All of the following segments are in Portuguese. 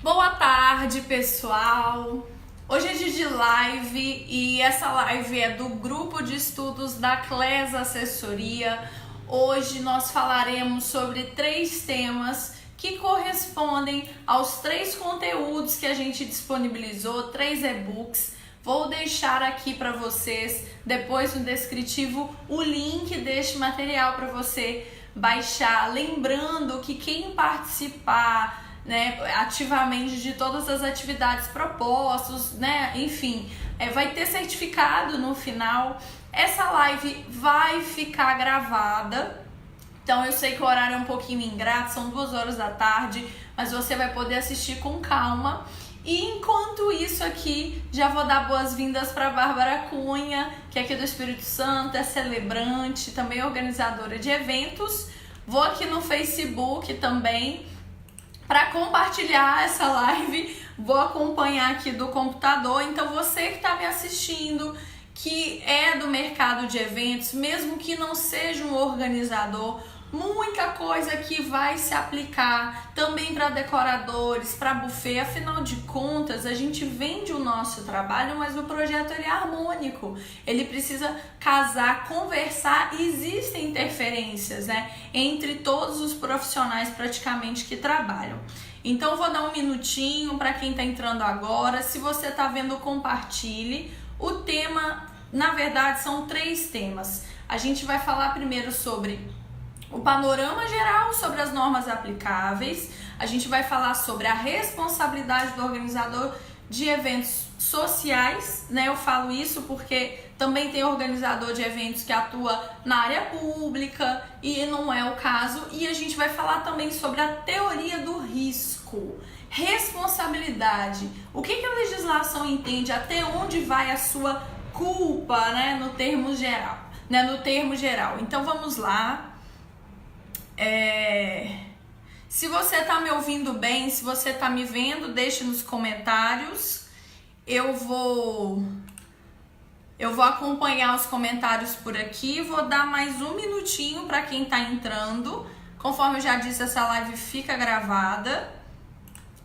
Boa tarde, pessoal! Hoje é dia de live e essa live é do grupo de estudos da CLES Assessoria. Hoje nós falaremos sobre 3 temas que correspondem aos 3 conteúdos que a gente disponibilizou, 3 e-books. Vou deixar aqui para vocês, depois no descritivo, o link deste material para você baixar. Lembrando que quem participar ativamente de todas as atividades propostas, enfim, vai ter certificado no final. Essa live vai ficar gravada, então eu sei que o horário é um pouquinho ingrato, são 2 horas da tarde, mas você vai poder assistir com calma. E enquanto isso aqui, já vou dar boas-vindas para Bárbara Cunha, que é aqui do Espírito Santo, é celebrante, também organizadora de eventos. Vou aqui no Facebook também para compartilhar essa live, vou acompanhar aqui do computador. Então você que está me assistindo, que é do mercado de eventos, mesmo que não seja um organizador, muita coisa que vai se aplicar também para decoradores, para buffet. Afinal de contas, a gente vende o nosso trabalho, mas o projeto ele é harmônico, ele precisa casar, conversar, e existem interferências, entre todos os profissionais praticamente que trabalham. Então vou dar um minutinho para quem está entrando agora. Se você está vendo, compartilhe. O tema, na verdade, são 3 temas. A gente vai falar primeiro sobre o panorama geral sobre as normas aplicáveis. A gente vai falar sobre a responsabilidade do organizador de eventos sociais, Eu falo isso porque também tem organizador de eventos que atua na área pública e não é o caso. E a gente vai falar também sobre a teoria do risco, responsabilidade. O que a legislação entende, até onde vai a sua culpa, no termo geral, no termo geral. Então vamos lá. Se você está me ouvindo bem, se você está me vendo, deixe nos comentários. Eu vou acompanhar os comentários por aqui. Vou dar mais um minutinho para quem está entrando. Conforme eu já disse, essa live fica gravada.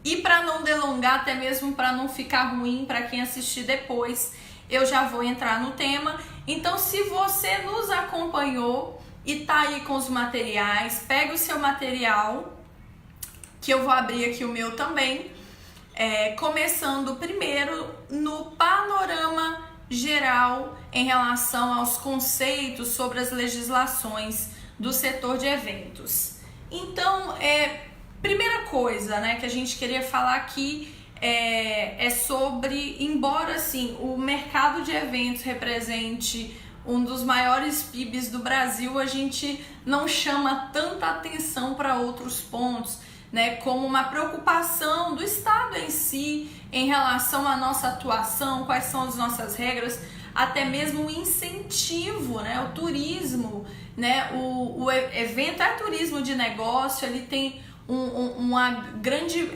E para não delongar, até mesmo para não ficar ruim para quem assistir depois, eu já vou entrar no tema. Então, se você nos acompanhou e tá aí com os materiais, pega o seu material, que eu vou abrir aqui o meu também, começando primeiro no panorama geral em relação aos conceitos sobre as legislações do setor de eventos. Então, primeira coisa, que a gente queria falar aqui é sobre, embora assim o mercado de eventos represente um dos maiores PIBs do Brasil, a gente não chama tanta atenção para outros pontos, como uma preocupação do Estado em si em relação à nossa atuação, quais são as nossas regras, até mesmo o incentivo, o turismo, o evento é turismo de negócio, ele tem uma grande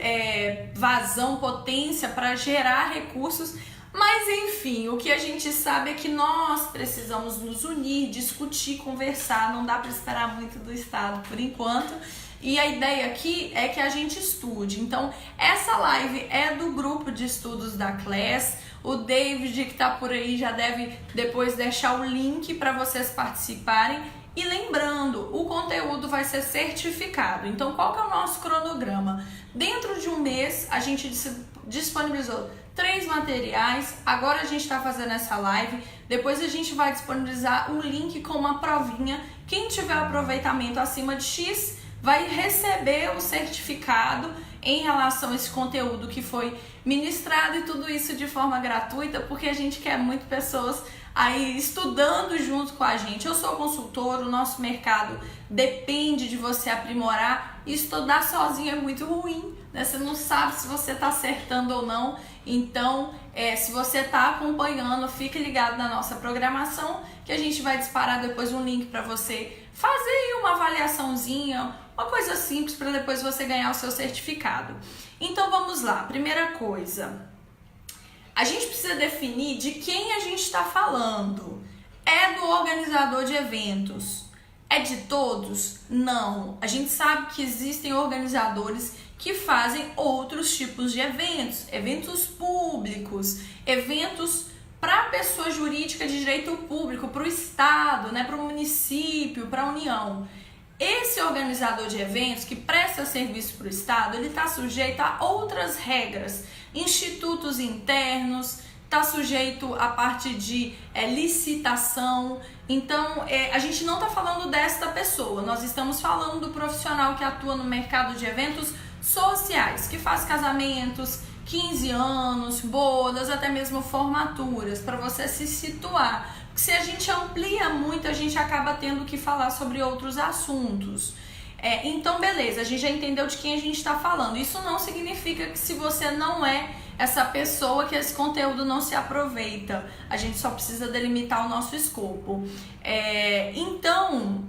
vazão, potência para gerar recursos. Mas enfim, o que a gente sabe é que nós precisamos nos unir, discutir, conversar, não dá para esperar muito do Estado por enquanto. E a ideia aqui é que a gente estude. Então, essa live é do grupo de estudos da CLES. O David, que está por aí, já deve depois deixar o link para vocês participarem. E lembrando, o conteúdo vai ser certificado. Então, qual que é o nosso cronograma? Dentro de um mês, a gente disponibilizou 3 materiais, agora a gente está fazendo essa live, depois a gente vai disponibilizar um link com uma provinha. Quem tiver aproveitamento acima de X vai receber o certificado em relação a esse conteúdo que foi ministrado, e tudo isso de forma gratuita, porque a gente quer muito pessoas aí estudando junto com a gente. Eu sou consultor, o nosso mercado depende de você aprimorar, e estudar sozinho é muito ruim, Você não sabe se você está acertando ou não. Então, se você está acompanhando, fique ligado na nossa programação, que a gente vai disparar depois um link para você fazer aí uma avaliaçãozinha, uma coisa simples para depois você ganhar o seu certificado. Então vamos lá, primeira coisa, a gente precisa definir de quem a gente está falando. É do organizador de eventos? É de todos? Não. A gente sabe que existem organizadores que fazem outros tipos de eventos, eventos públicos, eventos para a pessoa jurídica de direito público, para o Estado, né, para o município, para a União. Esse organizador de eventos que presta serviço para o Estado, ele está sujeito a outras regras, institutos internos, está sujeito à parte de licitação. Então, a gente não está falando desta pessoa, nós estamos falando do profissional que atua no mercado de eventos sociais, que faz casamentos, 15 anos, bodas, até mesmo formaturas, para você se situar. Porque se a gente amplia muito, a gente acaba tendo que falar sobre outros assuntos. Então, beleza, a gente já entendeu de quem a gente está falando. Isso não significa que se você não é essa pessoa, que esse conteúdo não se aproveita. A gente só precisa delimitar o nosso escopo. Então,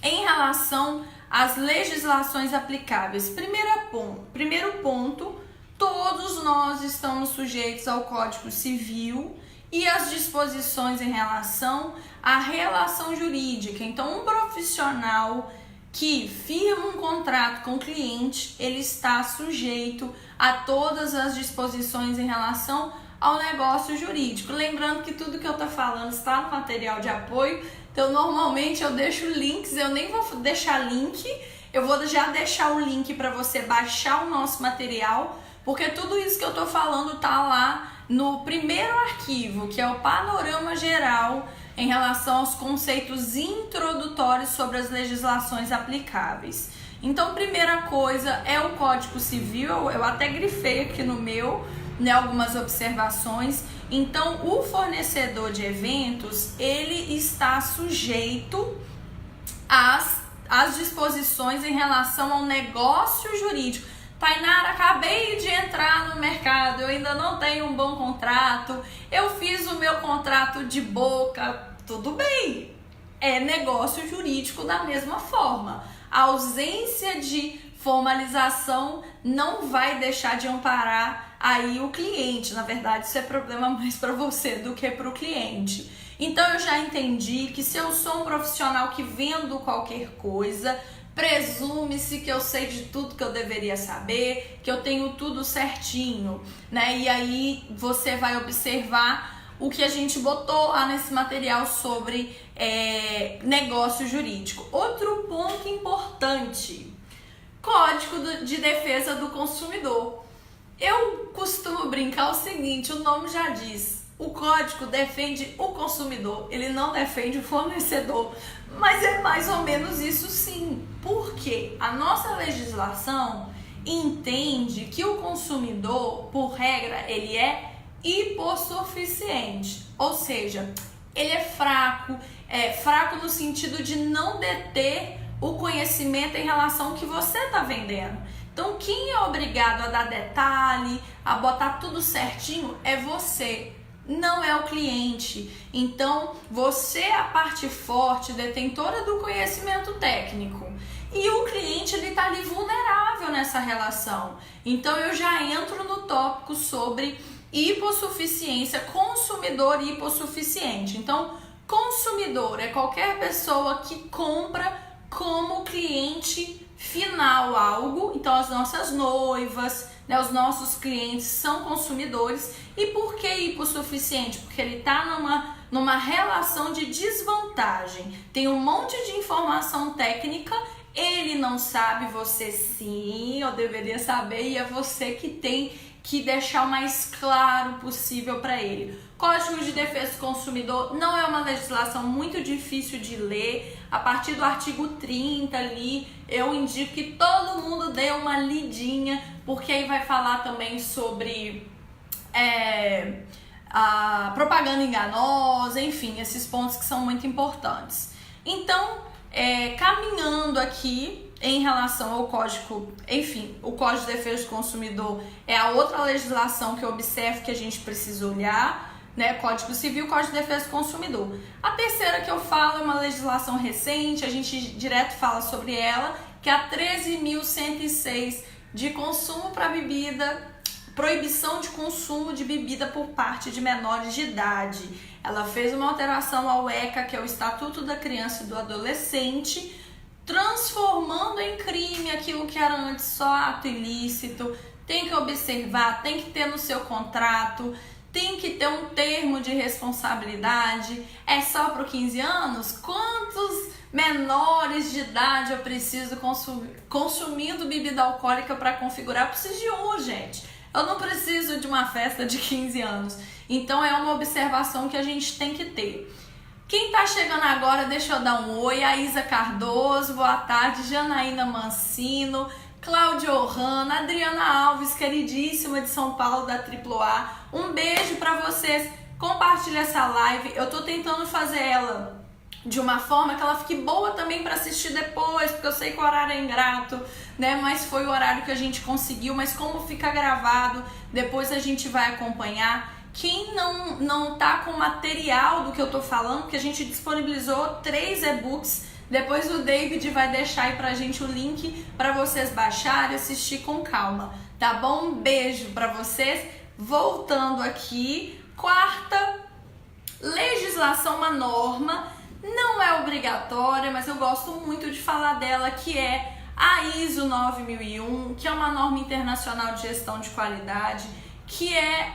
em relação às legislações aplicáveis, primeiro ponto, todos nós estamos sujeitos ao Código Civil e às disposições em relação à relação jurídica. Então, um profissional que firma um contrato com o cliente, ele está sujeito a todas as disposições em relação ao negócio jurídico. Lembrando que tudo que eu estou falando está no material de apoio, então normalmente eu deixo links, eu nem vou deixar link, eu vou já deixar o link para você baixar o nosso material, porque tudo isso que eu estou falando está lá no primeiro arquivo, que é o panorama geral em relação aos conceitos introdutórios sobre as legislações aplicáveis. Então, primeira coisa é o Código Civil, eu até grifei aqui no meu, né, algumas observações. Então, o fornecedor de eventos, ele está sujeito às disposições em relação ao negócio jurídico. Tainara, acabei de entrar no mercado, eu ainda não tenho um bom contrato, eu fiz o meu contrato de boca, tudo bem, é negócio jurídico da mesma forma. A ausência de formalização não vai deixar de amparar aí o cliente, na verdade isso é problema mais para você do que para o cliente. Então eu já entendi que se eu sou um profissional que vendo qualquer coisa, presume-se que eu sei de tudo que eu deveria saber, que eu tenho tudo certinho, né? E aí você vai observar o que a gente botou lá nesse material sobre negócio jurídico. Outro ponto importante, Código de Defesa do Consumidor. Eu costumo brincar o seguinte, o nome já diz, o código defende o consumidor, ele não defende o fornecedor, mas é mais ou menos isso sim, porque a nossa legislação entende que o consumidor, por regra, ele é hipossuficiente, ou seja, ele é fraco no sentido de não deter o conhecimento em relação ao que você está vendendo. Então, quem é obrigado a dar detalhe, a botar tudo certinho, é você, não é o cliente. Então, você é a parte forte, detentora do conhecimento técnico. E o cliente, ele está ali vulnerável nessa relação. Então, eu já entro no tópico sobre hipossuficiência, consumidor hipossuficiente. Então, consumidor é qualquer pessoa que compra como cliente final algo. Então, as nossas noivas, né, os nossos clientes são consumidores. E por que hipossuficiente? Porque ele está numa relação de desvantagem. Tem um monte de informação técnica, ele não sabe, você sim, eu deveria saber, e é você que tem que deixar o mais claro possível para ele. Código de Defesa do Consumidor não é uma legislação muito difícil de ler. A partir do artigo 30 ali, eu indico que todo mundo dê uma lidinha, porque aí vai falar também sobre a propaganda enganosa, enfim, esses pontos que são muito importantes. Então, caminhando aqui em relação ao código, enfim, o Código de Defesa do Consumidor é a outra legislação que eu observo que a gente precisa olhar, né? Código Civil, Código de Defesa do Consumidor. A terceira que eu falo é uma legislação recente, a gente direto fala sobre ela, que é a 13.106 de consumo para bebida, proibição de consumo de bebida por parte de menores de idade. Ela fez uma alteração ao ECA, que é o Estatuto da Criança e do Adolescente, transformando em crime aquilo que era antes só ato ilícito. Tem que observar, tem que ter no seu contrato, tem que ter um termo de responsabilidade. É só para 15 anos? Quantos menores de idade eu preciso consumindo bebida alcoólica para configurar? Eu preciso de um, gente. Eu não preciso de uma festa de 15 anos. Então é uma observação que a gente tem que ter. Quem tá chegando agora, deixa eu dar um oi. A Isa Cardoso, boa tarde. Janaína Mancino, Cláudia Ohana, Adriana Alves, queridíssima de São Paulo da AAA. Um beijo pra vocês. Compartilha essa live. Eu tô tentando fazer ela de uma forma que ela fique boa também para assistir depois, porque eu sei que o horário é ingrato, né? Mas foi o horário que a gente conseguiu. Mas como fica gravado, depois a gente vai acompanhar. Quem não tá com material do que eu tô falando, porque a gente disponibilizou 3 e-books, depois o David vai deixar aí pra gente o link para vocês baixarem e assistir com calma, tá bom? Um beijo para vocês. Voltando aqui, quarta, legislação, uma norma, não é obrigatória, mas eu gosto muito de falar dela, que é a ISO 9001, que é uma norma internacional de gestão de qualidade, que é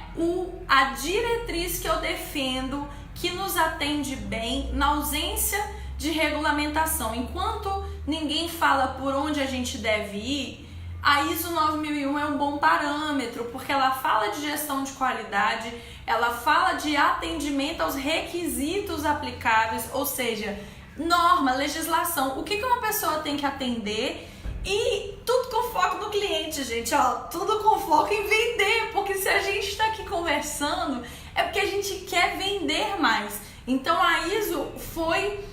a diretriz que eu defendo, que nos atende bem na ausência de regulamentação. Enquanto ninguém fala por onde a gente deve ir, a ISO 9001 é um bom parâmetro, porque ela fala de gestão de qualidade, ela fala de atendimento aos requisitos aplicáveis, ou seja, norma, legislação, o que uma pessoa tem que atender, e tudo com foco no cliente, gente, ó, tudo com foco em vender, porque se a gente está aqui conversando, é porque a gente quer vender mais. Então a ISO foi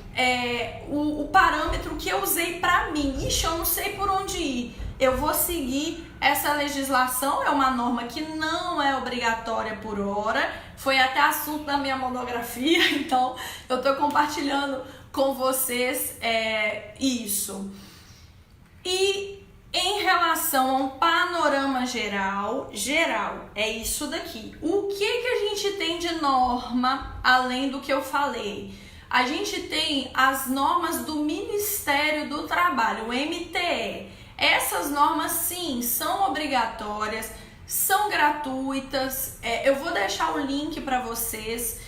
o parâmetro que eu usei para mim. Ixi, eu não sei por onde ir. Eu vou seguir essa legislação, é uma norma que não é obrigatória por hora, foi até assunto da minha monografia, então eu estou compartilhando com vocês isso. E em relação a um panorama geral, é isso daqui. O que a gente tem de norma, além do que eu falei? A gente tem as normas do Ministério do Trabalho, o MTE. Essas normas, sim, são obrigatórias, são gratuitas. Eu vou deixar o link para vocês,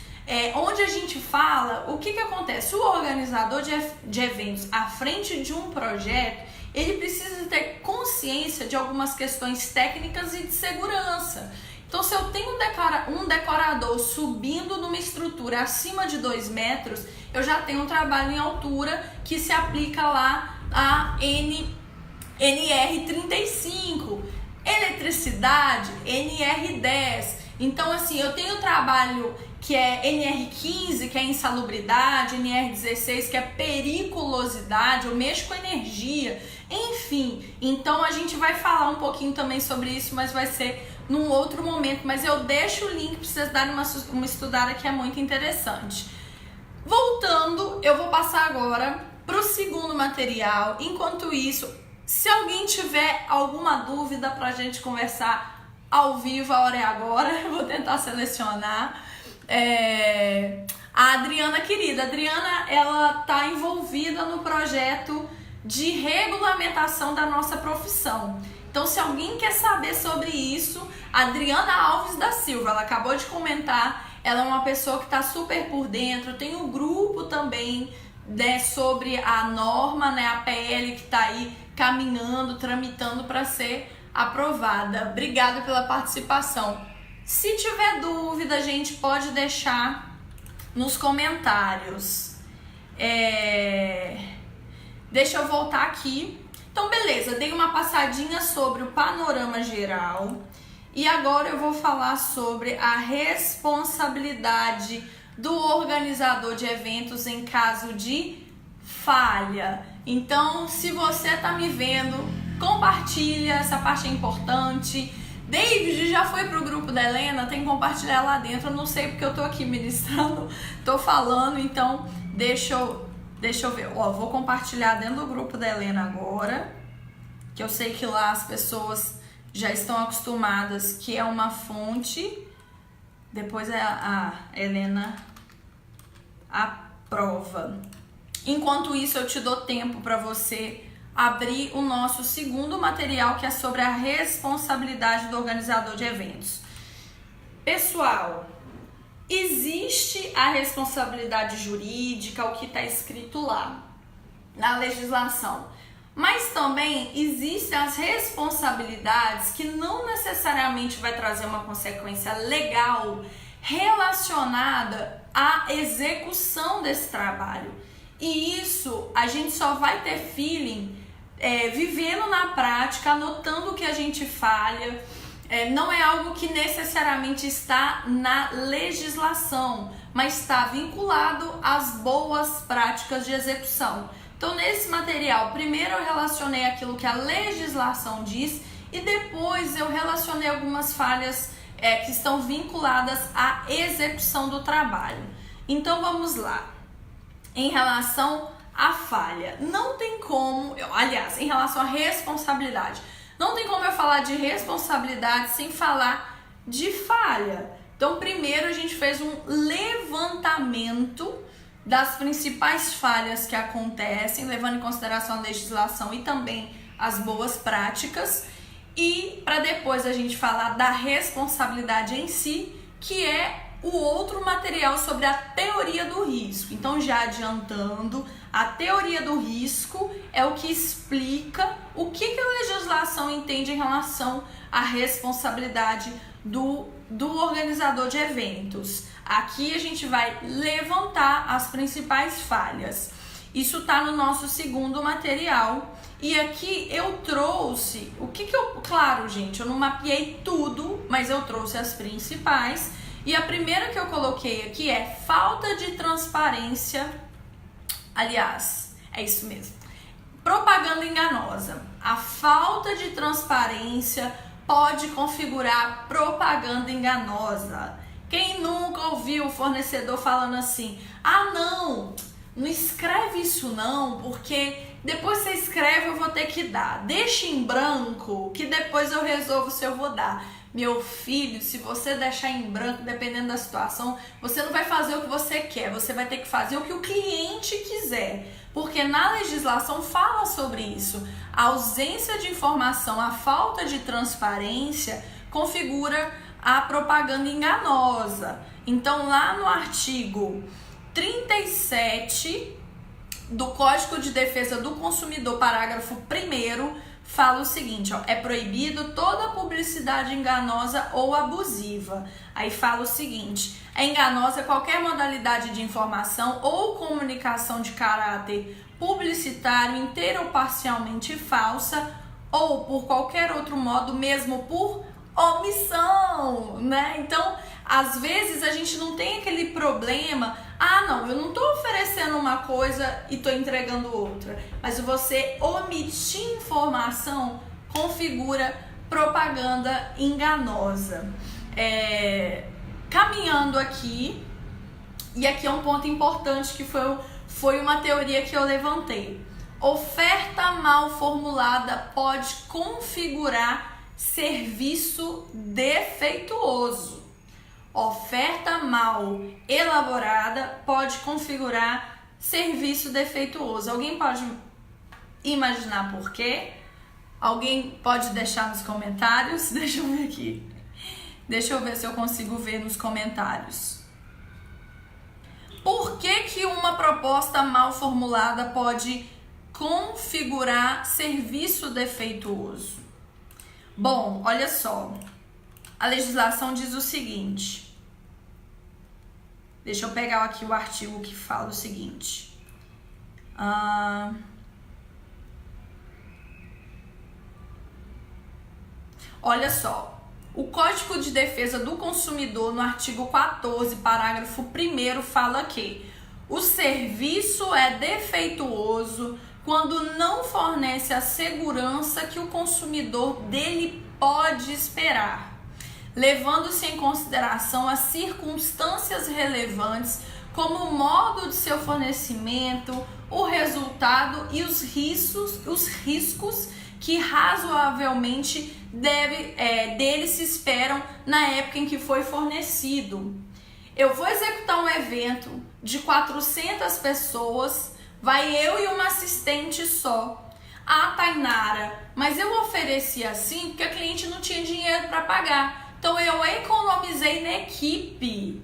onde a gente fala o que acontece. O organizador de eventos à frente de um projeto, ele precisa ter consciência de algumas questões técnicas e de segurança. Então, se eu tenho um decorador subindo numa estrutura acima de 2 metros, eu já tenho um trabalho em altura que se aplica lá a NR35, eletricidade, NR10. Então, assim, eu tenho trabalho que é NR15, que é insalubridade, NR16, que é periculosidade, eu mexo com energia, enfim. Então, a gente vai falar um pouquinho também sobre isso, mas vai ser num outro momento. Mas eu deixo o link para vocês darem uma estudada, que é muito interessante. Voltando, eu vou passar agora para o segundo material. Enquanto isso, se alguém tiver alguma dúvida para a gente conversar ao vivo, a hora é agora, eu vou tentar selecionar. A Adriana, querida, ela está envolvida no projeto de regulamentação da nossa profissão. Então, se alguém quer saber sobre isso, Adriana Alves da Silva, ela acabou de comentar, ela é uma pessoa que está super por dentro, tem um grupo também, né, sobre a norma, né, a PL que está aí caminhando, tramitando para ser aprovada. Obrigada pela participação. Se tiver dúvida, a gente pode deixar nos comentários. Deixa eu voltar aqui. Então, beleza, dei uma passadinha sobre o panorama geral e agora eu vou falar sobre a responsabilidade do organizador de eventos em caso de falha. Então, se você tá me vendo, compartilha, essa parte é importante. David já foi pro grupo da Helena, tem que compartilhar lá dentro. Eu não sei porque eu tô aqui ministrando, tô falando, então deixa eu ver. Ó, vou compartilhar dentro do grupo da Helena agora, que eu sei que lá as pessoas já estão acostumadas, que é uma fonte. Depois a Helena aprova. Enquanto isso, eu te dou tempo para você abrir o nosso segundo material, que é sobre a responsabilidade do organizador de eventos. Pessoal, existe a responsabilidade jurídica, o que está escrito lá na legislação, mas também existem as responsabilidades que não necessariamente vai trazer uma consequência legal relacionada à execução desse trabalho. E isso a gente só vai ter feeling vivendo na prática, anotando o que a gente falha. Não é algo que necessariamente está na legislação, mas está vinculado às boas práticas de execução. Então, nesse material, primeiro eu relacionei aquilo que a legislação diz e depois eu relacionei algumas falhas que estão vinculadas à execução do trabalho. Então, vamos lá. Em relação à falha, não tem como, aliás, em relação à responsabilidade, não tem como eu falar de responsabilidade sem falar de falha. Então, primeiro a gente fez um levantamento das principais falhas que acontecem, levando em consideração a legislação e também as boas práticas, e para depois a gente falar da responsabilidade em si, que é o outro material sobre a teoria do risco. Então, já adiantando, a teoria do risco é o que explica o que a legislação entende em relação à responsabilidade do organizador de eventos. Aqui a gente vai levantar as principais falhas. Isso está no nosso segundo material. E aqui eu trouxe, claro, gente, eu não mapeei tudo, mas eu trouxe as principais. E a primeira que eu coloquei aqui é falta de transparência. Aliás, é isso mesmo. Propaganda enganosa. A falta de transparência pode configurar propaganda enganosa. Quem nunca ouviu o fornecedor falando assim: ah, não escreve isso não, porque depois você escreve eu vou ter que dar. Deixa em branco que depois eu resolvo se eu vou dar. Meu filho, se você deixar em branco, dependendo da situação, você não vai fazer o que você quer, você vai ter que fazer o que o cliente quiser. Porque na legislação fala sobre isso. A ausência de informação, a falta de transparência configura a propaganda enganosa. Então, lá no artigo 37 do Código de Defesa do Consumidor, parágrafo 1º, fala o seguinte, é proibido toda publicidade enganosa ou abusiva. Aí fala o seguinte: é enganosa qualquer modalidade de informação ou comunicação de caráter publicitário inteira ou parcialmente falsa, ou por qualquer outro modo, mesmo por omissão, né? Então, às vezes a gente não tem aquele problema, não, eu não estou oferecendo uma coisa e estou entregando outra, mas você omitir informação configura propaganda enganosa. Caminhando aqui, e aqui é um ponto importante que foi uma teoria que eu levantei. Oferta mal formulada pode configurar serviço defeituoso. Oferta mal elaborada pode configurar serviço defeituoso. Alguém pode imaginar por quê? Alguém pode deixar nos comentários? Deixa eu ver aqui. Deixa eu ver se eu consigo ver nos comentários. Por que uma proposta mal formulada pode configurar serviço defeituoso? Bom, olha só. A legislação diz o seguinte. Deixa eu pegar aqui o artigo que fala o seguinte. Olha só. O Código de Defesa do Consumidor, no artigo 14, parágrafo 1º, fala que o serviço é defeituoso quando não fornece a segurança que o consumidor dele pode esperar, levando-se em consideração as circunstâncias relevantes, como o modo de seu fornecimento, o resultado e os riscos que razoavelmente dele se esperam na época em que foi fornecido. Eu vou executar um evento de 400 pessoas, vai eu e uma assistente só. Ah, Tainara, mas eu ofereci assim porque a cliente não tinha dinheiro para pagar. Então eu economizei na equipe.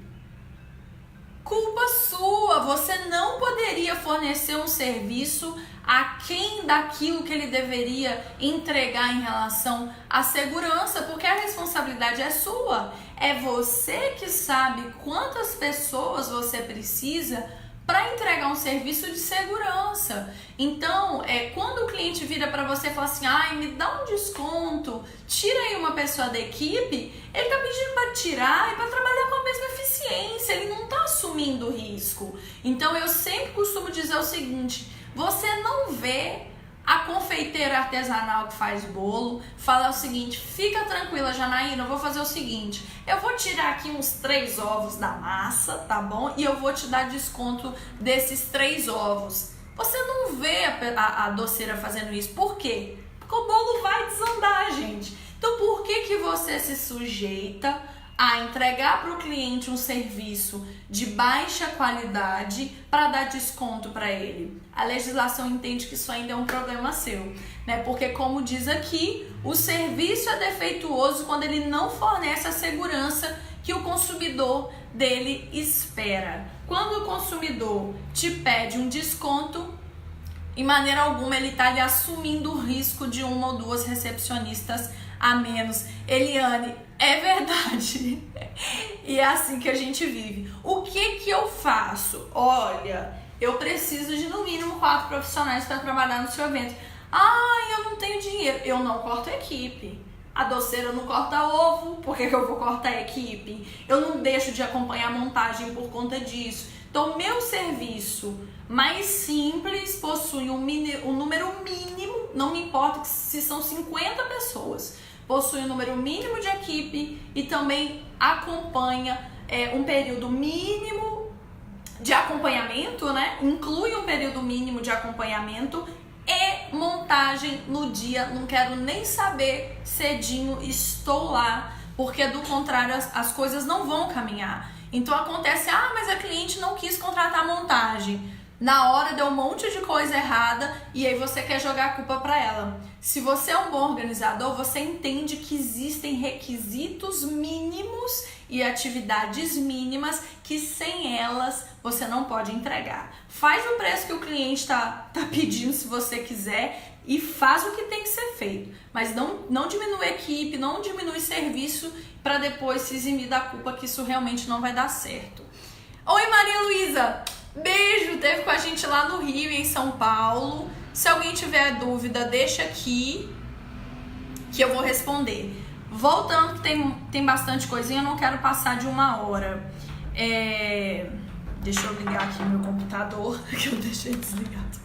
Culpa sua, você não poderia fornecer um serviço aquém daquilo que ele deveria entregar em relação à segurança, porque a responsabilidade é sua. É você que sabe quantas pessoas você precisa para entregar um serviço de segurança. Então, quando o cliente vira para você e fala assim, ai, me dá um desconto, tira aí uma pessoa da equipe, ele tá pedindo para tirar e para trabalhar com a mesma eficiência, ele não tá assumindo risco. Então, eu sempre costumo dizer o seguinte, você não vê a confeiteira artesanal que faz bolo fala o seguinte, fica tranquila, Janaína, eu vou fazer o seguinte, eu vou tirar aqui uns 3 ovos da massa, tá bom? E eu vou te dar desconto desses 3 ovos. Você não vê a doceira fazendo isso. Por quê? Porque o bolo vai desandar, gente. Então, por que você se sujeita a entregar para o cliente um serviço de baixa qualidade para dar desconto para ele? A legislação entende que isso ainda é um problema seu, né? Porque, como diz aqui, o serviço é defeituoso quando ele não fornece a segurança que o consumidor dele espera. Quando o consumidor te pede um desconto, em maneira alguma ele está lhe assumindo o risco de 1 ou 2 recepcionistas a menos. Eliane, é verdade. E é assim que a gente vive. O que eu faço? Olha, eu preciso de no mínimo 4 profissionais para trabalhar no seu evento. Ah, eu não tenho dinheiro. Eu não corto a equipe. A doceira não corta ovo, por que eu vou cortar a equipe? Eu não deixo de acompanhar a montagem por conta disso. Então, meu serviço mais simples possui um número mínimo, não me importa se são 50 pessoas, possui um número mínimo de equipe e também acompanha um período mínimo de acompanhamento, né? Inclui um período mínimo de acompanhamento e montagem no dia. Não quero nem saber, cedinho estou lá, porque do contrário as coisas não vão caminhar. Então acontece, mas a cliente não quis contratar a montagem. Na hora deu um monte de coisa errada e aí você quer jogar a culpa para ela. Se você é um bom organizador, você entende que existem requisitos mínimos e atividades mínimas que sem elas você não pode entregar. Faz o preço que o cliente tá pedindo se você quiser e faz o que tem que ser feito. Mas não diminui a equipe, não diminui serviço para depois se eximir da culpa que isso realmente não vai dar certo. Oi, Maria Luísa! Beijo! Teve com a gente lá no Rio e em São Paulo. Se alguém tiver dúvida, deixa aqui que eu vou responder. Voltando, que tem bastante coisinha, eu não quero passar de 1 hora. Deixa eu ligar aqui meu computador, que eu deixei desligado.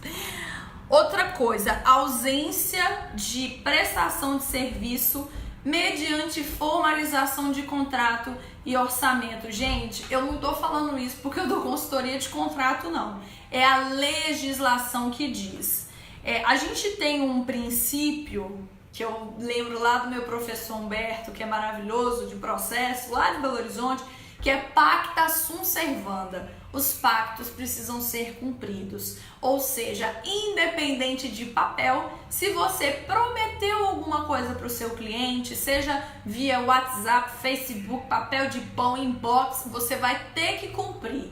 Outra coisa, ausência de prestação de serviço mediante formalização de contrato e orçamento. Gente, eu não tô falando isso porque eu dou consultoria de contrato, não. É a legislação que diz. A gente tem um princípio que eu lembro lá do meu professor Humberto, que é maravilhoso, de processo, lá de Belo Horizonte, que é pacta sunt servanda. Os pactos precisam ser cumpridos. Ou seja, independente de papel, se você prometeu alguma coisa para o seu cliente, seja via WhatsApp, Facebook, papel de pão, inbox, você vai ter que cumprir.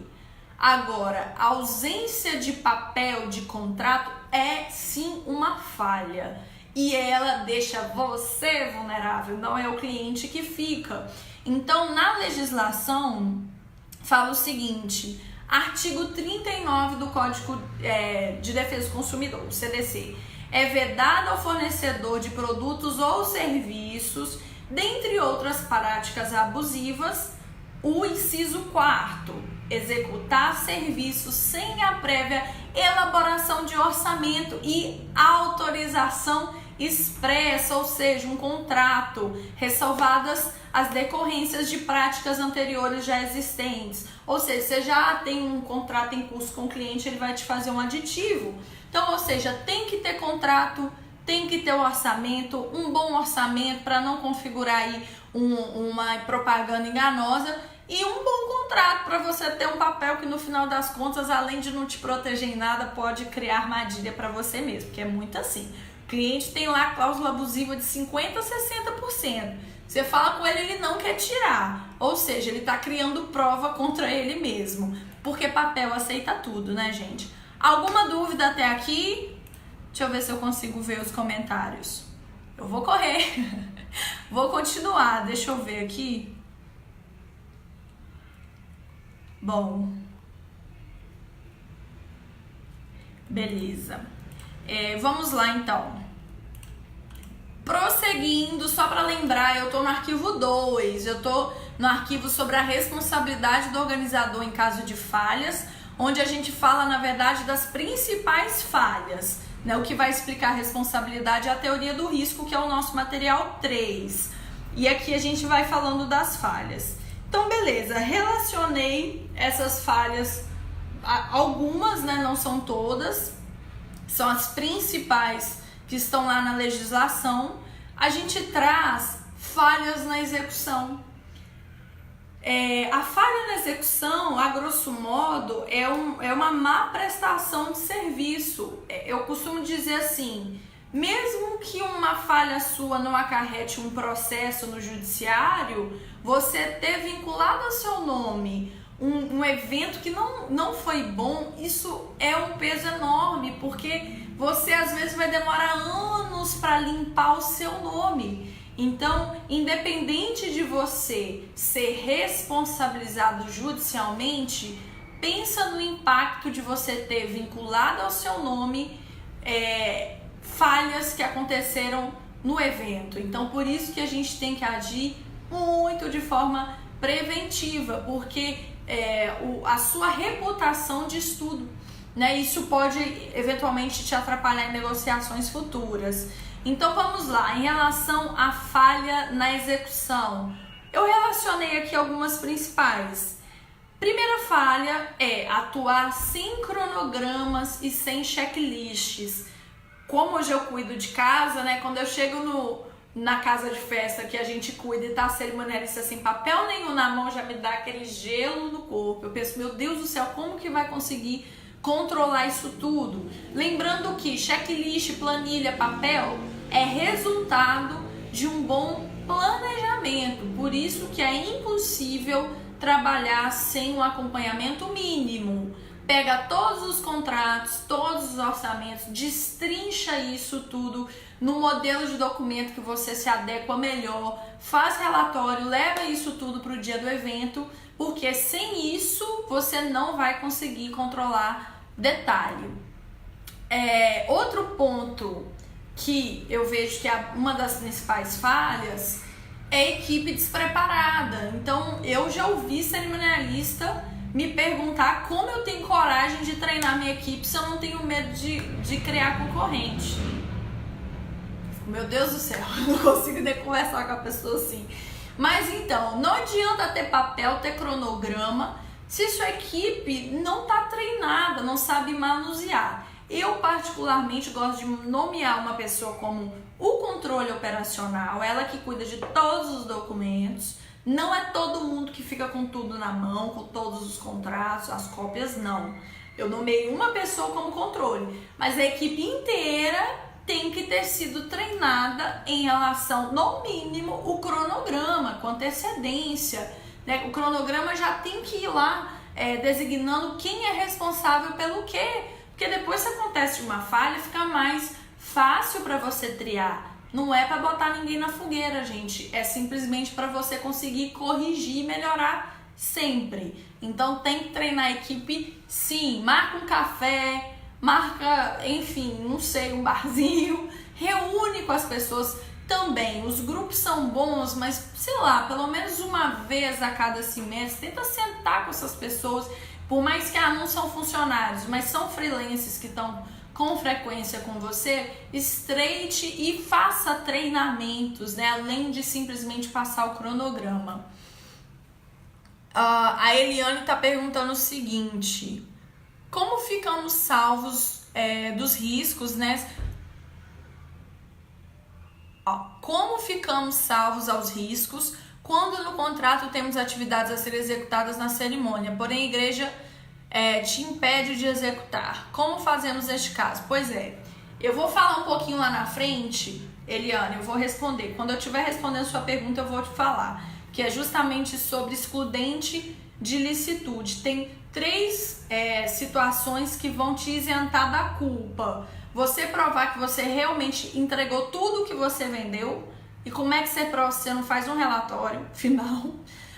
Agora, a ausência de papel de contrato é sim uma falha. E ela deixa você vulnerável, não é o cliente que fica. Então, na legislação, fala o seguinte, artigo 39 do Código de Defesa do Consumidor, o CDC, é vedado ao fornecedor de produtos ou serviços, dentre outras práticas abusivas, o inciso 4º, executar serviços sem a prévia elaboração de orçamento e autorização expressa, ou seja, um contrato, ressalvadas as decorrências de práticas anteriores já existentes. Ou seja, você já tem um contrato em curso com o cliente, ele vai te fazer um aditivo. Então, ou seja, tem que ter contrato, tem que ter um orçamento, um bom orçamento para não configurar aí uma propaganda enganosa e um bom contrato para você ter um papel que no final das contas, além de não te proteger em nada, pode criar armadilha para você mesmo, que é muito assim. O cliente tem lá cláusula abusiva de 50% a 60%. Você fala com ele, ele não quer tirar. Ou seja, ele está criando prova contra ele mesmo. Porque papel aceita tudo, né, gente? Alguma dúvida até aqui? Deixa eu ver se eu consigo ver os comentários. Eu vou correr. Vou continuar. Deixa eu ver aqui. Bom. Beleza. Vamos lá, então. Prosseguindo, só para lembrar, eu estou no arquivo 2, eu estou no arquivo sobre a responsabilidade do organizador em caso de falhas, onde a gente fala, na verdade, das principais falhas, né? O que vai explicar a responsabilidade é a teoria do risco, que é o nosso material 3. E aqui a gente vai falando das falhas. Então, beleza, relacionei essas falhas, algumas, né? Não são todas, são as principais que estão lá na legislação. A gente traz falhas na execução. A falha na execução, a grosso modo, é uma má prestação de serviço. Eu costumo dizer assim, mesmo que uma falha sua não acarrete um processo no judiciário, você ter vinculado ao seu nome um evento que não foi bom, isso é um peso enorme, porque você às vezes vai demorar anos para limpar o seu nome. Então, independente de você ser responsabilizado judicialmente, pensa no impacto de você ter vinculado ao seu nome falhas que aconteceram no evento. Então, por isso que a gente tem que agir muito de forma preventiva, porque a sua reputação de estudo, né? Isso pode eventualmente te atrapalhar em negociações futuras. Então vamos lá, em relação à falha na execução, eu relacionei aqui algumas principais. Primeira falha é atuar sem cronogramas e sem checklists. Como hoje eu cuido de casa, né? Quando eu chego na casa de festa que a gente cuida e tá a cerimonialista sem papel nenhum na mão, já me dá aquele gelo no corpo. Eu penso, meu Deus do céu, como que vai conseguir controlar isso tudo? Lembrando que checklist, planilha, papel é resultado de um bom planejamento. Por isso que é impossível trabalhar sem um acompanhamento mínimo. Pega todos os contratos, todos os orçamentos, destrincha isso tudo no modelo de documento que você se adequa melhor, faz relatório, leva isso tudo para o dia do evento, porque sem isso você não vai conseguir controlar detalhe. Outro ponto que eu vejo que é uma das principais falhas é a equipe despreparada. Então, eu já ouvi cerimonialista me perguntar como eu tenho coragem de treinar minha equipe se eu não tenho medo de criar concorrente. Meu Deus do céu, eu não consigo nem conversar com a pessoa assim. Mas então, não adianta ter papel, ter cronograma, se sua equipe não está treinada, não sabe manusear. Eu particularmente gosto de nomear uma pessoa como o controle operacional, ela que cuida de todos os documentos. Não é todo mundo que fica com tudo na mão, com todos os contratos, as cópias, não. Eu nomeei uma pessoa como controle, mas a equipe inteira tem que ter sido treinada em relação, no mínimo, o cronograma, com antecedência, né? O cronograma já tem que ir lá designando quem é responsável pelo quê, porque depois se acontece uma falha, fica mais fácil para você triar. Não é para botar ninguém na fogueira, gente. É simplesmente para você conseguir corrigir e melhorar sempre. Então tem que treinar a equipe, sim. Marca um café, marca, enfim, não sei, um barzinho. Reúne com as pessoas também. Os grupos são bons, mas sei lá, pelo menos uma vez a cada semestre, tenta sentar com essas pessoas. Por mais que não são funcionários, mas são freelancers que estão com frequência com você, estreite e faça treinamentos, né? Além de simplesmente passar o cronograma. A Eliane está perguntando o seguinte: como ficamos salvos dos riscos, né? Como ficamos salvos aos riscos Quando no contrato temos atividades a serem executadas na cerimônia, porém a igreja te impede de executar, como fazemos neste caso? Pois é, eu vou falar um pouquinho lá na frente, Eliane, eu vou responder. Quando eu estiver respondendo sua pergunta, eu vou te falar, que é justamente sobre excludente de licitude. Tem 3 situações que vão te isentar da culpa. Você provar que você realmente entregou tudo que você vendeu. E como é que você prova se você não faz um relatório final?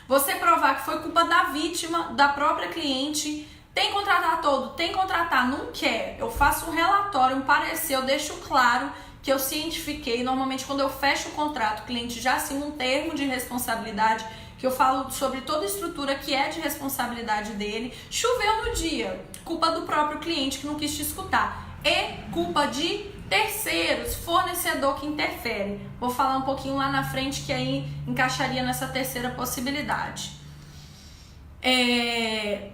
Você provar que foi culpa da vítima, da própria cliente. Tem que contratar todo? Tem que contratar. Não quer? Eu faço um relatório, um parecer, eu deixo claro que eu cientifiquei. Normalmente quando eu fecho o contrato, o cliente já assina um termo de responsabilidade, que eu falo sobre toda a estrutura que é de responsabilidade dele. Choveu no dia, culpa do próprio cliente que não quis te escutar. E culpa de terceiros, fornecedor que interfere. Vou falar um pouquinho lá na frente que aí encaixaria nessa terceira possibilidade.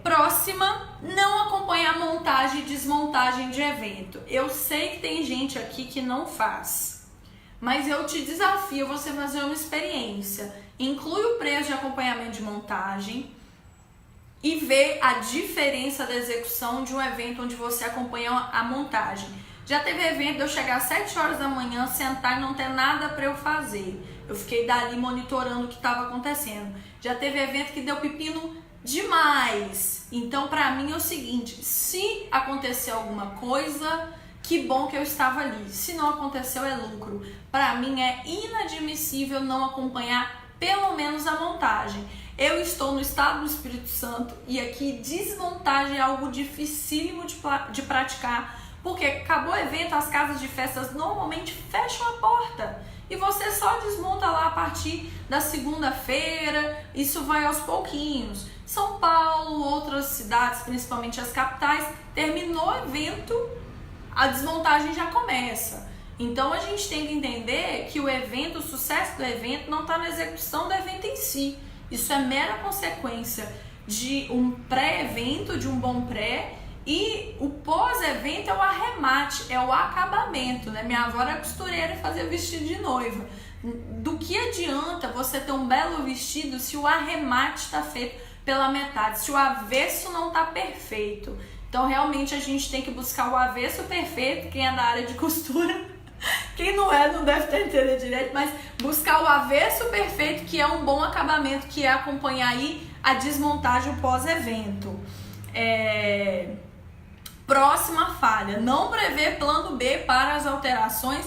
Próxima, não acompanhar montagem e desmontagem de evento. Eu sei que tem gente aqui que não faz, mas eu te desafio você fazer uma experiência. Inclui o preço de acompanhamento de montagem e ver a diferença da execução de um evento onde você acompanha a montagem. Já teve evento de eu chegar às 7 horas da manhã, sentar e não ter nada para eu fazer. Eu fiquei dali monitorando o que estava acontecendo. Já teve evento que deu pepino demais. Então, para mim é o seguinte, se acontecer alguma coisa, que bom que eu estava ali. Se não aconteceu, é lucro. Para mim é inadmissível não acompanhar pelo menos a montagem. Eu estou no estado do Espírito Santo e aqui desmontagem é algo dificílimo de praticar, porque acabou o evento, as casas de festas normalmente fecham a porta e você só desmonta lá a partir da segunda-feira. Isso vai aos pouquinhos. São Paulo, outras cidades, principalmente as capitais, terminou o evento, a desmontagem já começa. Então a gente tem que entender que o evento, o sucesso do evento não está na execução do evento em si. Isso é mera consequência de um pré-evento, de um bom pré, e o pós-evento é o arremate, é o acabamento, né? Minha avó era costureira e fazia vestido de noiva. Do que adianta você ter um belo vestido se o arremate está feito pela metade, se o avesso não está perfeito? Então realmente a gente tem que buscar o avesso perfeito. Quem é da área de costura, quem não é, não deve ter entendido direito, mas buscar o avesso perfeito, que é um bom acabamento, que é acompanhar aí a desmontagem pós-evento. Próxima falha, não prever plano B para as alterações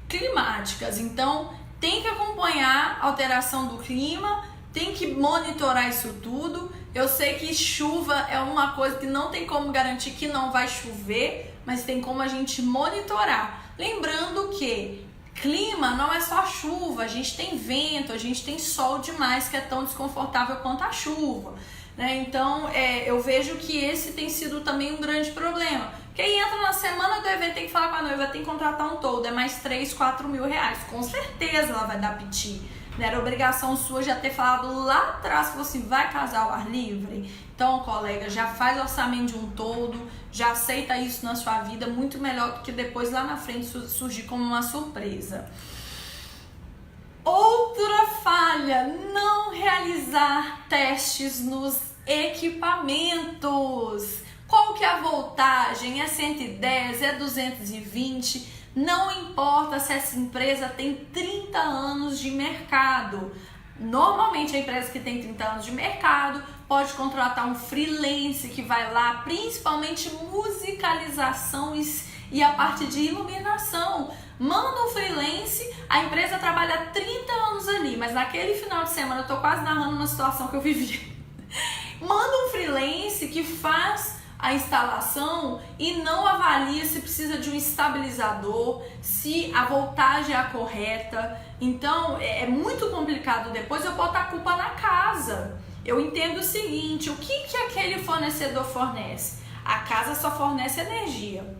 climáticas. Então tem que acompanhar a alteração do clima, tem que monitorar isso tudo. Eu sei que chuva é uma coisa que não tem como garantir que não vai chover, mas tem como a gente monitorar. Lembrando que clima não é só chuva, a gente tem vento, a gente tem sol demais, que é tão desconfortável quanto a chuva, né? Então eu vejo que esse tem sido também um grande problema. Quem entra na semana do evento tem que falar com a noiva, tem que contratar um toldo, é mais 3, 4 mil reais. Com certeza ela vai dar piti. Não era obrigação sua já ter falado lá atrás que você vai casar ao ar livre? Então, colega, já faz orçamento de um toldo, já aceita isso na sua vida, muito melhor do que depois lá na frente surgir como uma surpresa. Outra falha, não realizar testes nos equipamentos. Qual que é a voltagem? É 110? É 220? Não importa se essa empresa tem 30 anos de mercado. Normalmente a empresa que tem 30 anos de mercado pode contratar um freelance que vai lá, principalmente musicalização e a parte de iluminação. Manda um freelance, a empresa trabalha 30 anos ali, mas naquele final de semana, eu tô quase narrando uma situação que eu vivi. Manda um freelance que faz a instalação e não avalia se precisa de um estabilizador, se a voltagem é a correta. Então é muito complicado depois eu botar a culpa na casa. Eu entendo o seguinte, o que aquele fornecedor fornece? A casa só fornece energia.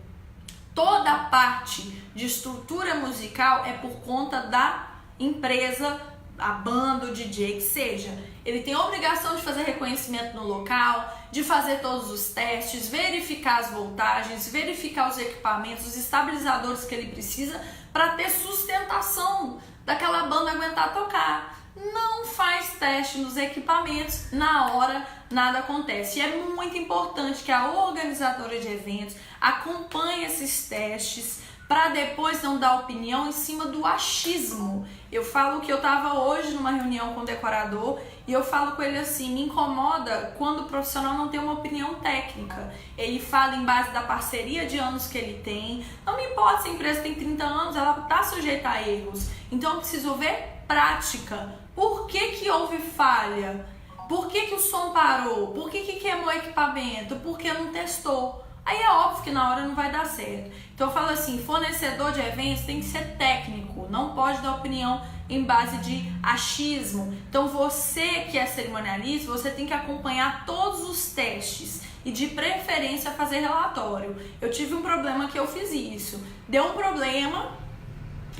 Toda a parte de estrutura musical é por conta da empresa, a banda, o DJ, que seja. Ele tem a obrigação de fazer reconhecimento no local, de fazer todos os testes, verificar as voltagens, verificar os equipamentos, os estabilizadores que ele precisa para ter sustentação daquela banda aguentar tocar. não faz teste nos equipamentos, na hora nada acontece. E é muito importante que a organizadora de eventos acompanhe esses testes para depois não dar opinião em cima do achismo. Eu falo que eu estava hoje numa reunião com o decorador e eu falo com ele assim, me incomoda quando o profissional não tem uma opinião técnica. Ele fala em base da parceria de anos que ele tem. Não me importa se a empresa tem 30 anos, ela está sujeita a erros. Então eu preciso ver prática. Por que houve falha? Por que o som parou? Por que queimou o equipamento? Por que não testou? Aí é óbvio que na hora não vai dar certo. Então eu falo assim, fornecedor de eventos tem que ser técnico, não pode dar opinião em base de achismo. Então você que é cerimonialista, você tem que acompanhar todos os testes e de preferência fazer relatório. Eu tive um problema que eu fiz isso. Deu um problema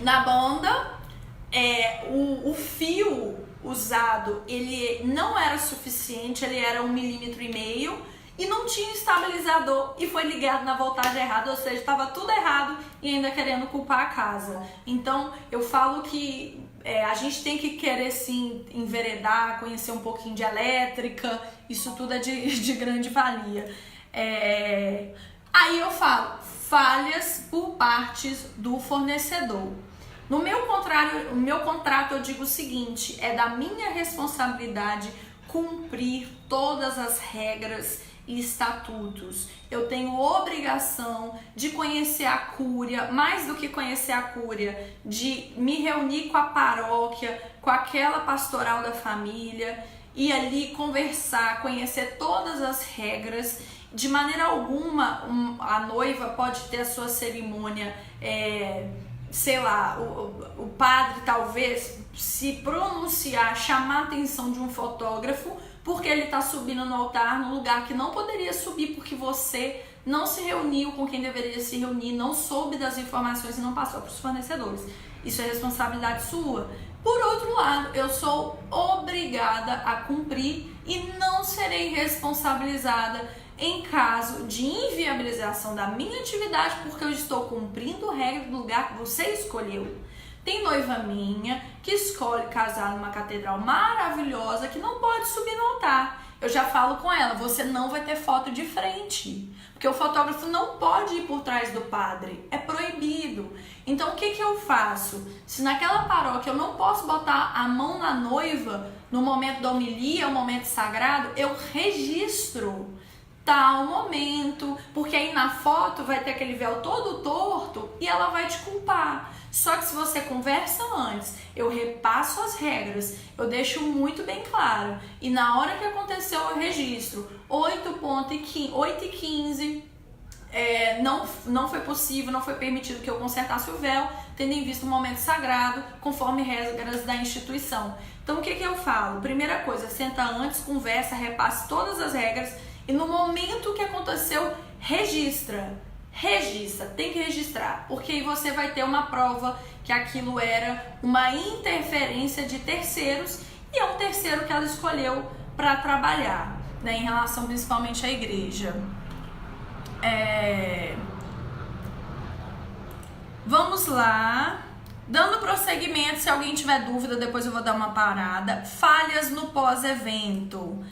na banda, o fio usado ele não era suficiente, ele era 1,5 mm. E não tinha estabilizador e foi ligado na voltagem errada, ou seja, estava tudo errado e ainda querendo culpar a casa. Então eu falo que a gente tem que querer sim enveredar, conhecer um pouquinho de elétrica, isso tudo é de grande valia. Aí eu falo, falhas por partes do fornecedor. No meu contrato eu digo o seguinte, é da minha responsabilidade cumprir todas as regras e estatutos. Eu tenho obrigação de conhecer a cúria, mais do que conhecer a cúria, de me reunir com a paróquia, com aquela pastoral da família e ali conversar, conhecer todas as regras. De maneira alguma a noiva pode ter a sua cerimônia, sei lá, o padre talvez se pronunciar, chamar a atenção de um fotógrafo porque ele está subindo no altar num lugar que não poderia subir porque você não se reuniu com quem deveria se reunir, não soube das informações e não passou para os fornecedores. Isso é responsabilidade sua. Por outro lado, eu sou obrigada a cumprir e não serei responsabilizada em caso de inviabilização da minha atividade porque eu estou cumprindo regra do lugar que você escolheu. Tem noiva minha que escolhe casar numa catedral maravilhosa que não pode subir no altar. Eu já falo com ela, você não vai ter foto de frente, porque o fotógrafo não pode ir por trás do padre, é proibido. Então o que eu faço? Se naquela paróquia eu não posso botar a mão na noiva no momento da homilia, o momento sagrado, eu registro tal momento, porque aí na foto vai ter aquele véu todo torto e ela vai te culpar. Só que se você conversa antes, eu repasso as regras, eu deixo muito bem claro. E na hora que aconteceu o registro, 8h15, não foi possível, não foi permitido que eu consertasse o véu, tendo em vista o momento sagrado, conforme regras da instituição. Então o que eu falo? Primeira coisa, senta antes, conversa, repasse todas as regras e no momento que aconteceu, registra, tem que registrar, porque aí você vai ter uma prova que aquilo era uma interferência de terceiros e é um terceiro que ela escolheu para trabalhar, né, em relação principalmente à igreja. Vamos lá, dando prosseguimento, se alguém tiver dúvida, depois eu vou dar uma parada. Falhas no pós-evento.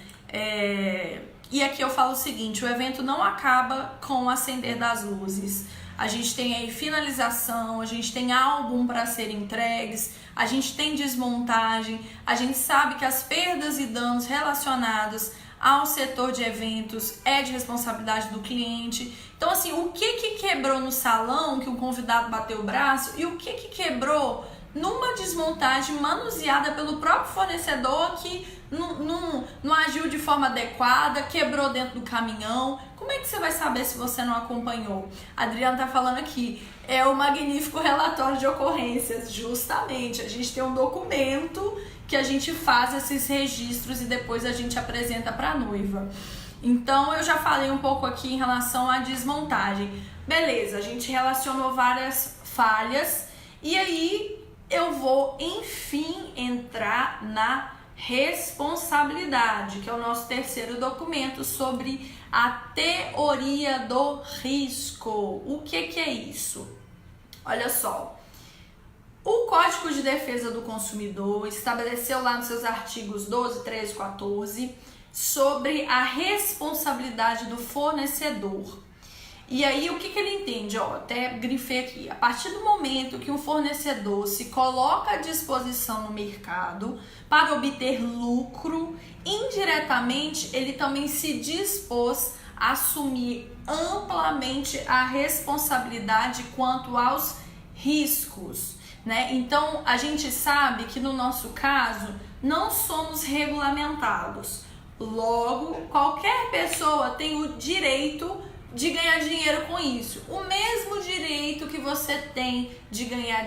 E aqui eu falo o seguinte, o evento não acaba com o acender das luzes. A gente tem aí finalização, a gente tem álbum para ser entregues, a gente tem desmontagem, a gente sabe que as perdas e danos relacionados ao setor de eventos é de responsabilidade do cliente. Então assim, o que quebrou no salão, que o convidado bateu o braço, e o que quebrou numa desmontagem manuseada pelo próprio fornecedor que não agiu de forma adequada, quebrou dentro do caminhão. Como é que você vai saber se você não acompanhou? A Adriana tá falando aqui, é o magnífico relatório de ocorrências. Justamente, a gente tem um documento que a gente faz esses registros e depois a gente apresenta para a noiva. Então eu já falei um pouco aqui em relação à desmontagem. Beleza, a gente relacionou várias falhas e aí eu vou enfim entrar na responsabilidade, que é o nosso terceiro documento sobre a teoria do risco. O que é isso? Olha só, O Código de Defesa do Consumidor estabeleceu lá nos seus artigos 12, 13, 14 sobre a responsabilidade do fornecedor. E aí, o que ele entende? Ó, até grifei aqui. A partir do momento que um fornecedor se coloca à disposição no mercado para obter lucro, indiretamente ele também se dispôs a assumir amplamente a responsabilidade quanto aos riscos, né? Então, a gente sabe que no nosso caso não somos regulamentados. Logo, qualquer pessoa tem o direito de ganhar dinheiro com isso. O mesmo direito que você tem de ganhar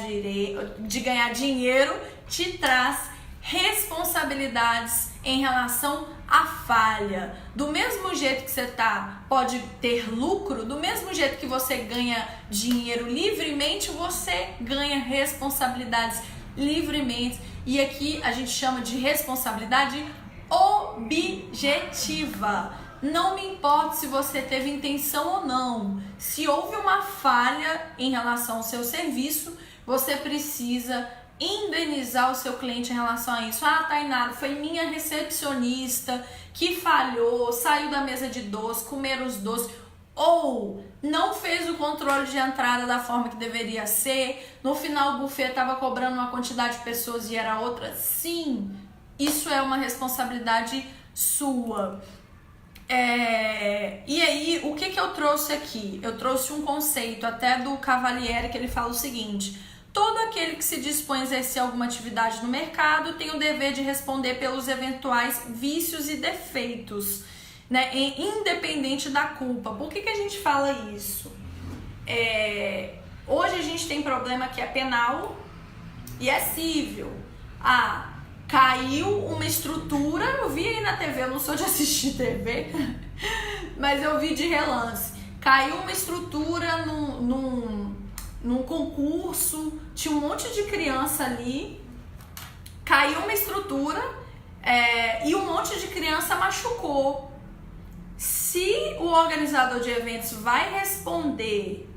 dinheiro te traz responsabilidades em relação à falha. Do mesmo jeito que você pode ter lucro, do mesmo jeito que você ganha dinheiro livremente, você ganha responsabilidades livremente. E aqui a gente chama de responsabilidade objetiva. Não me importa se você teve intenção ou não. Se houve uma falha em relação ao seu serviço, você precisa indenizar o seu cliente em relação a isso. Ah, Tainá, foi minha recepcionista que falhou, saiu da mesa de doce, comeram os doces, ou não fez o controle de entrada da forma que deveria ser, no final o buffet estava cobrando uma quantidade de pessoas e era outra. Sim, isso é uma responsabilidade sua. E aí, o que eu trouxe aqui? Eu trouxe um conceito até do Cavalieri, que ele fala o seguinte: todo aquele que se dispõe a exercer alguma atividade no mercado tem o dever de responder pelos eventuais vícios e defeitos, né? Independente da culpa. Por que a gente fala isso? Hoje a gente tem problema que é penal e é cível. Caiu uma estrutura, eu vi aí na TV, eu não sou de assistir TV, mas eu vi de relance. Caiu uma estrutura num concurso, tinha um monte de criança ali, caiu uma estrutura e um monte de criança machucou. Se o organizador de eventos vai responder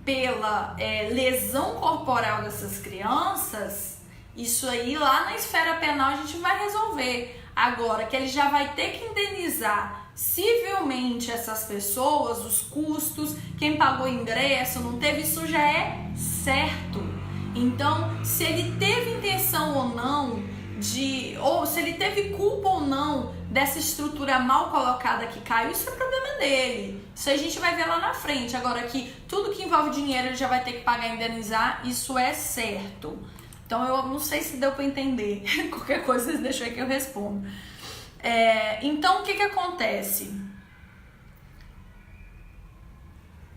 pela lesão corporal dessas crianças, isso aí lá na esfera penal a gente vai resolver. Agora, que ele já vai ter que indenizar civilmente essas pessoas, os custos, quem pagou ingresso, não teve, isso já é certo. Então, se ele teve intenção ou não ou se ele teve culpa ou não dessa estrutura mal colocada que caiu, isso é problema dele. Isso a gente vai ver lá na frente. Agora, que tudo que envolve dinheiro ele já vai ter que pagar e indenizar, isso é certo. Então, eu não sei se deu para entender. Qualquer coisa, vocês deixam aí que eu respondo. Então, o que acontece?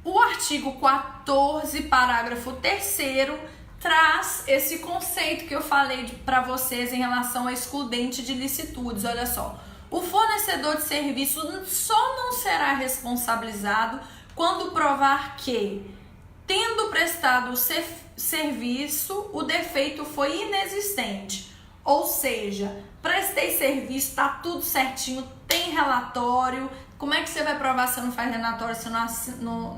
O artigo 14, parágrafo 3º, traz esse conceito que eu falei para vocês em relação a excludente de licitudes. Olha só, o fornecedor de serviço só não será responsabilizado quando provar que, tendo prestado o serviço, o defeito foi inexistente. Ou seja, prestei serviço, tá tudo certinho, tem relatório. Como é que você vai provar se você não faz relatório, se não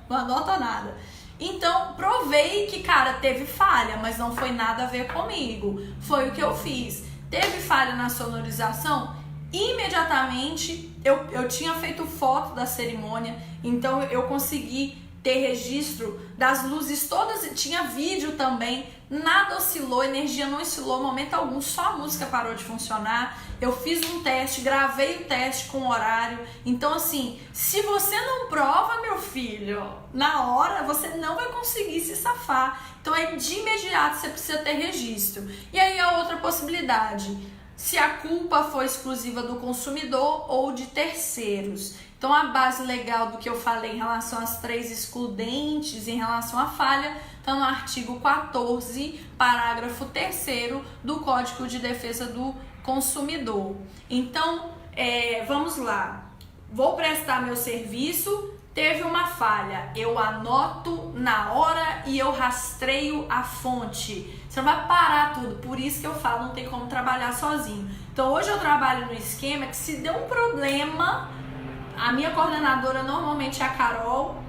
anota nada? Então, provei que, cara, teve falha, mas não foi nada a ver comigo. Foi o que eu fiz. Teve falha na sonorização? Imediatamente, eu tinha feito foto da cerimônia, então eu consegui ter registro das luzes todas, tinha vídeo também, nada oscilou, energia não oscilou em momento algum, só a música parou de funcionar. Eu fiz um teste, gravei o teste com horário. Então, assim, se você não prova, meu filho, na hora você não vai conseguir se safar. Então, de imediato você precisa ter registro. E aí a outra possibilidade, se a culpa foi exclusiva do consumidor ou de terceiros. Então, a base legal do que eu falei em relação às 3 excludentes, em relação à falha, está no artigo 14, parágrafo 3º do Código de Defesa do Consumidor. Então, vamos lá. Vou prestar meu serviço, teve uma falha. Eu anoto na hora e eu rastreio a fonte. Você não vai parar tudo. Por isso que eu falo, não tem como trabalhar sozinho. Então, hoje eu trabalho no esquema que, se der um problema, a minha coordenadora normalmente é a Carol,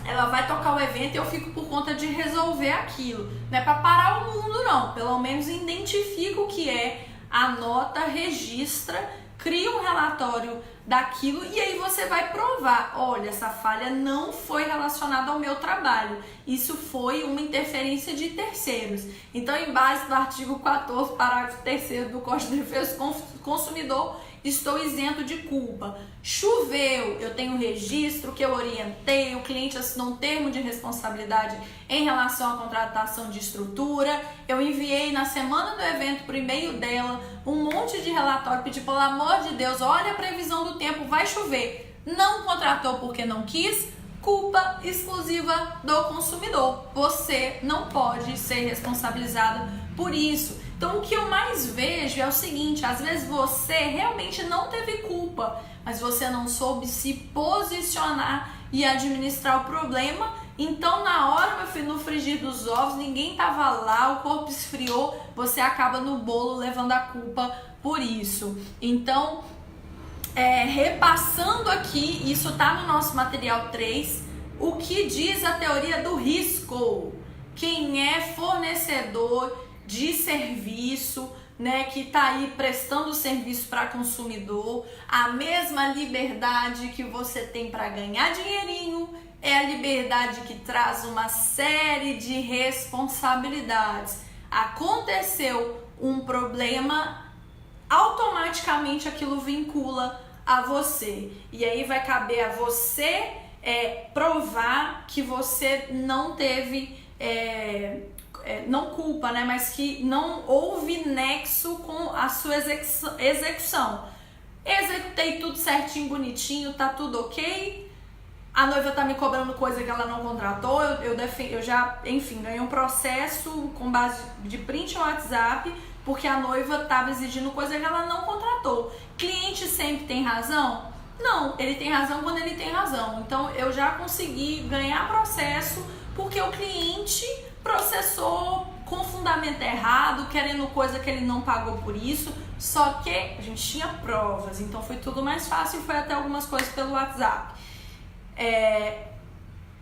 ela vai tocar o evento e eu fico por conta de resolver aquilo. Não é para parar o mundo, não. Pelo menos identifica o que é, anota, registra, cria um relatório daquilo e aí você vai provar. Olha, essa falha não foi relacionada ao meu trabalho. Isso foi uma interferência de terceiros. Então, em base do artigo 14, parágrafo 3º do Código de Defesa do Consumidor, estou isento de culpa. Choveu, eu tenho um registro que eu orientei, o cliente assinou um termo de responsabilidade em relação à contratação de estrutura, eu enviei na semana do evento por e-mail dela um monte de relatório, pedi pelo amor de Deus, olha a previsão do tempo, vai chover. Não contratou porque não quis, culpa exclusiva do consumidor. Você não pode ser responsabilizado por isso. Então, o que eu mais vejo é o seguinte, às vezes você realmente não teve culpa, mas você não soube se posicionar e administrar o problema. Então, na hora, meu filho, no frigir dos ovos, ninguém tava lá, o corpo esfriou, você acaba no bolo levando a culpa por isso. Então, repassando aqui, isso tá no nosso material 3, o que diz a teoria do risco. Quem é fornecedor de serviço, né, que está aí prestando serviço para consumidor, a mesma liberdade que você tem para ganhar dinheirinho é a liberdade que traz uma série de responsabilidades. Aconteceu um problema, automaticamente aquilo vincula a você. E aí vai caber a você provar que você não teve... não culpa, né? Mas que não houve nexo com a sua execução. Executei tudo certinho, bonitinho, tá tudo ok. A noiva tá me cobrando coisa que ela não contratou. Eu já, enfim, ganhei um processo com base de print no WhatsApp, porque a noiva tava exigindo coisa que ela não contratou. Cliente sempre tem razão? Não, ele tem razão quando ele tem razão. Então eu já consegui ganhar processo porque o cliente processou com fundamento errado, querendo coisa que ele não pagou por isso, só que a gente tinha provas, então foi tudo mais fácil e foi até algumas coisas pelo WhatsApp.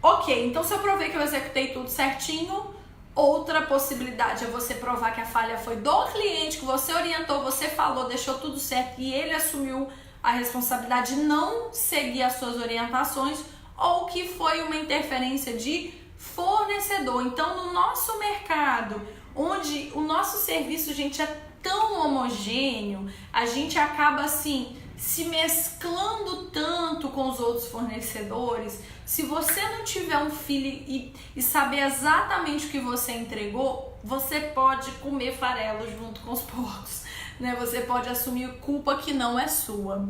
Ok, então se eu provei que eu executei tudo certinho, outra possibilidade é você provar que a falha foi do cliente, que você orientou, você falou, deixou tudo certo e ele assumiu a responsabilidade de não seguir as suas orientações, ou que foi uma interferência de fornecedor. Então, no nosso mercado, onde o nosso serviço, gente, é tão homogêneo, a gente acaba assim se mesclando tanto com os outros fornecedores. Se você não tiver um feeling e saber exatamente o que você entregou, você pode comer farelo junto com os porcos, né? Você pode assumir culpa que não é sua.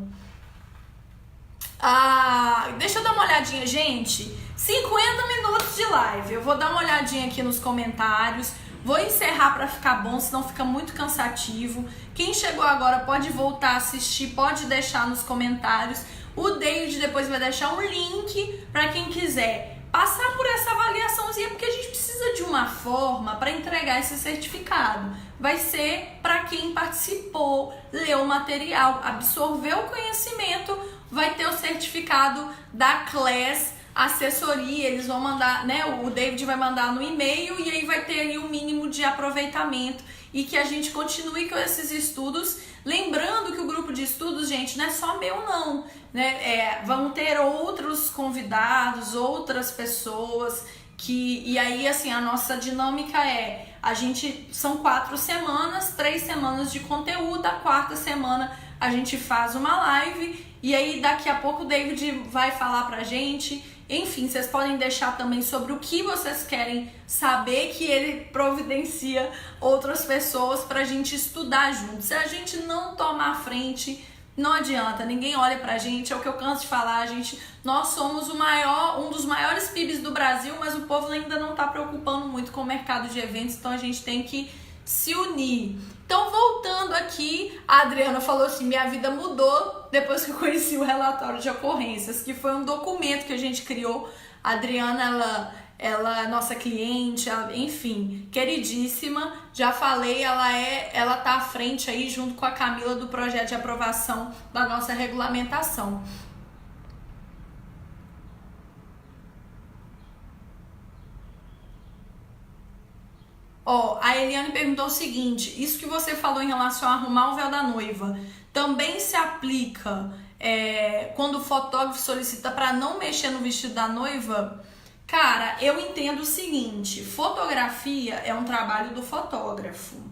Deixa eu dar uma olhadinha, gente. 50 minutos de live. Eu vou dar uma olhadinha aqui nos comentários. Vou encerrar para ficar bom, senão fica muito cansativo. Quem chegou agora pode voltar a assistir, pode deixar nos comentários. O David depois vai deixar um link para quem quiser passar por essa avaliaçãozinha, porque a gente precisa de uma forma para entregar esse certificado. Vai ser para quem participou, leu o material, absorveu o conhecimento, vai ter o certificado da Class Assessoria. Eles vão mandar, né? O David vai mandar no e-mail e aí vai ter ali um mínimo de aproveitamento e que a gente continue com esses estudos. Lembrando que o grupo de estudos, gente, não é só meu não, né? Vão ter outros convidados, outras pessoas e aí assim, a nossa dinâmica são 4 semanas, 3 semanas de conteúdo, a 4ª semana a gente faz uma live e aí daqui a pouco o David vai falar pra gente. Enfim, vocês podem deixar também sobre o que vocês querem saber, que ele providencia outras pessoas pra gente estudar junto. Se a gente não tomar a frente, não adianta, ninguém olha pra gente, é o que eu canso de falar, nós somos um dos maiores PIBs do Brasil, mas o povo ainda não tá preocupando muito com o mercado de eventos, então a gente tem que se unir. Então, voltando aqui, a Adriana falou assim, minha vida mudou depois que eu conheci o relatório de ocorrências, que foi um documento que a gente criou. A Adriana, ela é nossa cliente, enfim, queridíssima. Já falei, ela tá à frente aí junto com a Camila do projeto de aprovação da nossa regulamentação. Ó, a Eliane perguntou o seguinte: isso que você falou em relação a arrumar o véu da noiva, também se aplica quando o fotógrafo solicita para não mexer no vestido da noiva? Cara, eu entendo o seguinte: fotografia é um trabalho do fotógrafo.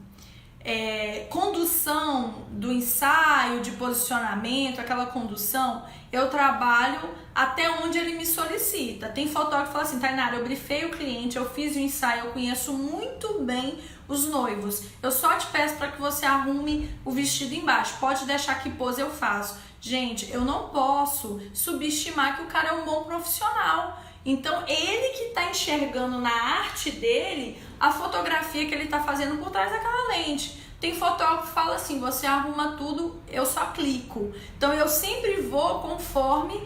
Condução do ensaio, de posicionamento, aquela condução, eu trabalho até onde ele me solicita. Tem fotógrafo que fala assim: Tainara, eu brifei o cliente, eu fiz o ensaio, eu conheço muito bem os noivos, eu só te peço para que você arrume o vestido embaixo, pode deixar que pose eu faço. Gente, eu não posso subestimar que o cara é um bom profissional. Então, ele que está enxergando na arte dele a fotografia que ele está fazendo por trás daquela lente. Tem fotógrafo que fala assim: você arruma tudo, eu só clico. Então, eu sempre vou conforme,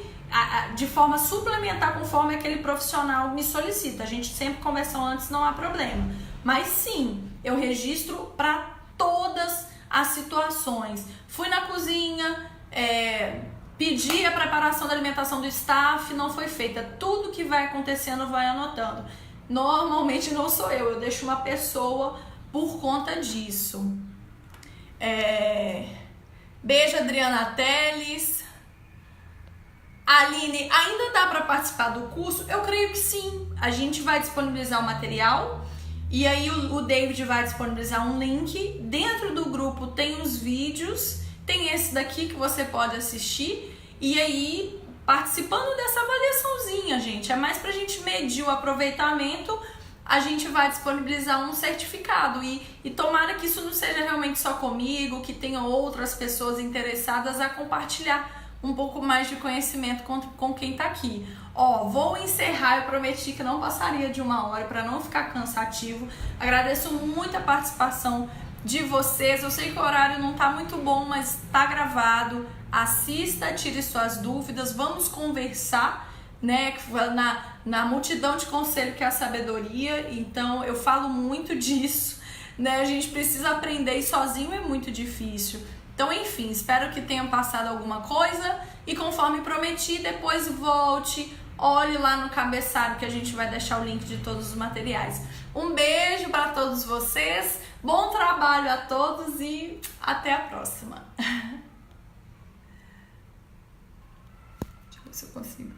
de forma suplementar, conforme aquele profissional me solicita. A gente sempre conversa antes, não há problema. Mas sim, eu registro para todas as situações. Fui na cozinha, pedi a preparação da alimentação do staff, não foi feita. Tudo que vai acontecendo vai anotando. Normalmente não sou eu deixo uma pessoa por conta disso. Beijo, Adriana Teles. Aline, ainda dá para participar do curso? Eu creio que sim. A gente vai disponibilizar o material e aí o David vai disponibilizar um link. Dentro do grupo tem os vídeos, tem esse daqui que você pode assistir. E aí, participando dessa avaliaçãozinha, gente, é mais pra gente medir o aproveitamento, a gente vai disponibilizar um certificado. E tomara que isso não seja realmente só comigo, que tenha outras pessoas interessadas a compartilhar um pouco mais de conhecimento com quem tá aqui. Ó, vou encerrar, eu prometi que não passaria de 1 hora para não ficar cansativo. Agradeço muito a participação de vocês. Eu sei que o horário não tá muito bom, mas tá gravado. Assista, tire suas dúvidas, vamos conversar, né? Na multidão de conselho que é a sabedoria. Então eu falo muito disso, né? A gente precisa aprender e sozinho é muito difícil. Então, enfim, espero que tenham passado alguma coisa e, conforme prometi, depois volte, olhe lá no cabeçalho que a gente vai deixar o link de todos os materiais. Um beijo para todos vocês, bom trabalho a todos e até a próxima. Deixa eu ver se eu consigo.